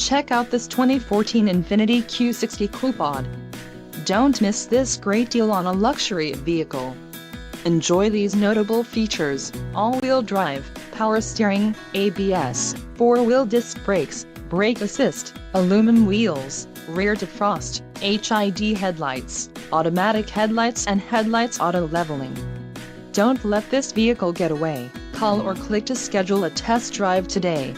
Check out this 2014 Infiniti Q60 Coupe AWD. Don't miss this great deal on a luxury vehicle. Enjoy these notable features: all-wheel drive, power steering, ABS, 4-wheel disc brakes, brake assist, aluminum wheels, rear defrost, HID headlights, automatic headlights and headlights auto leveling. Don't let this vehicle get away. Call or click to schedule a test drive today.